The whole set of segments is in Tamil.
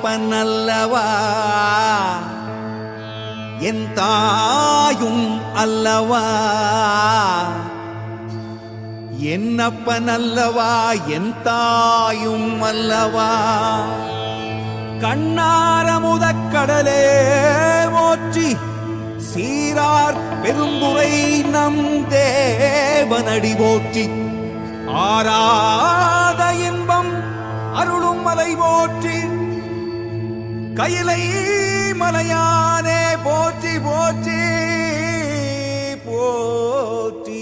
என்னப்பனல்லவா என் தாயும் அல்லவா, என்னப்பனல்லவா என் தாயும் அல்லவா. கண்ணாரமுதக்கடலே மோற்றி சீரார் பெரும்புரை நம் தேவனடி போற்றி, ஆராத இன்பம் அருளும் மலை போற்றி, கையிலை மலையானே போற்றி போற்றி போற்றி.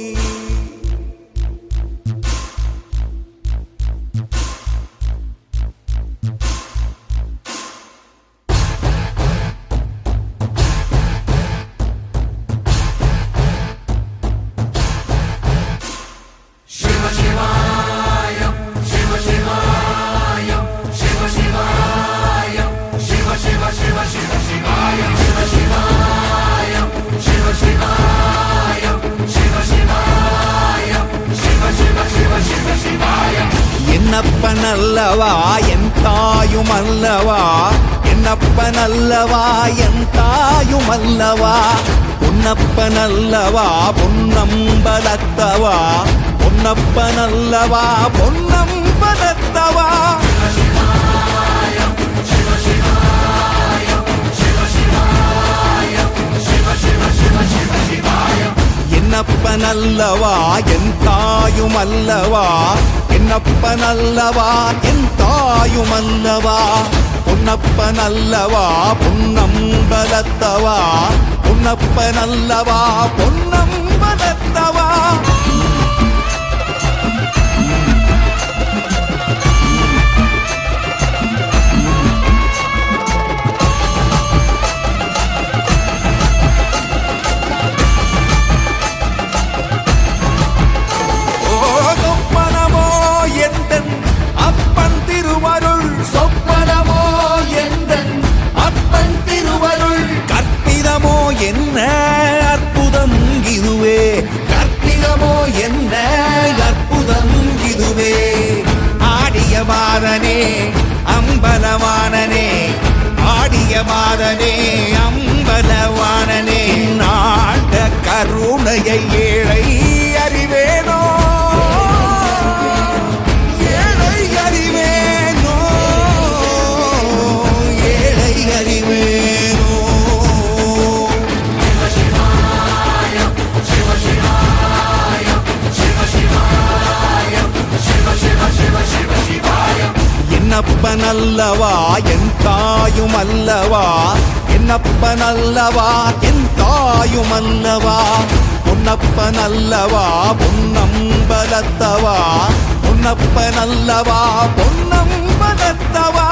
என்னப்பனல்லவா என் தாயும் அல்லவா, என்னப்பனல்லவா என் தாயும் அல்லவா, பொன்னப்பனல்லவா பொன்னம்பலத்தவா, பொன்னப்பனல்லவா பொன்னம்பலத்தவா. என்னப்பனல்லவா என் தாயும் அல்லவா, என்னப்பனல்லவா என் தாயும் அல்லவா, பொன்னப்பனல்லவா பொன்னம்பலத்தவா, பொன்னப்பனல்லவா பொன்னம்பலத்தவா. அப்பன் திருவருள் சொப்பனமோ எந்தன் அப்பன் திருவருள், கற்பிதமோ என்ன அற்புதம் இதுவே, கற்பிதமோ என்ன அற்புதம் இதுவே. ஆடிய மாதனே அம்பலவானனே, ஆடிய மாதனே அம்பலவானனே, நாட கருணையை ஏழை அறிவேனோ, என்னப்பனல்லவா என் தாயும் அல்லவா, என்னப்பனல்லவா என் தாயும் அல்லவா, பொன்னப்பனல்லவா பொன்னம்பலத்தவா, பொன்னப்பனல்லவா பொன்னம்பலத்தவா.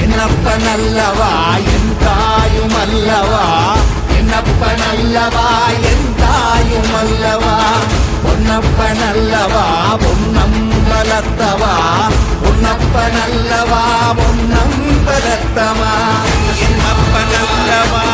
என்னப்பனல்லவா என் தாயும் அல்லவா, என்னப்பனல்லவா என் தாயும் அல்லவா, பொன்னப்பனல்லவா பொன்னம்பலத்தவா, பொன்னப்பனல்லவா பொன்னம்பலத்தவா. என்னப்பனல்லவா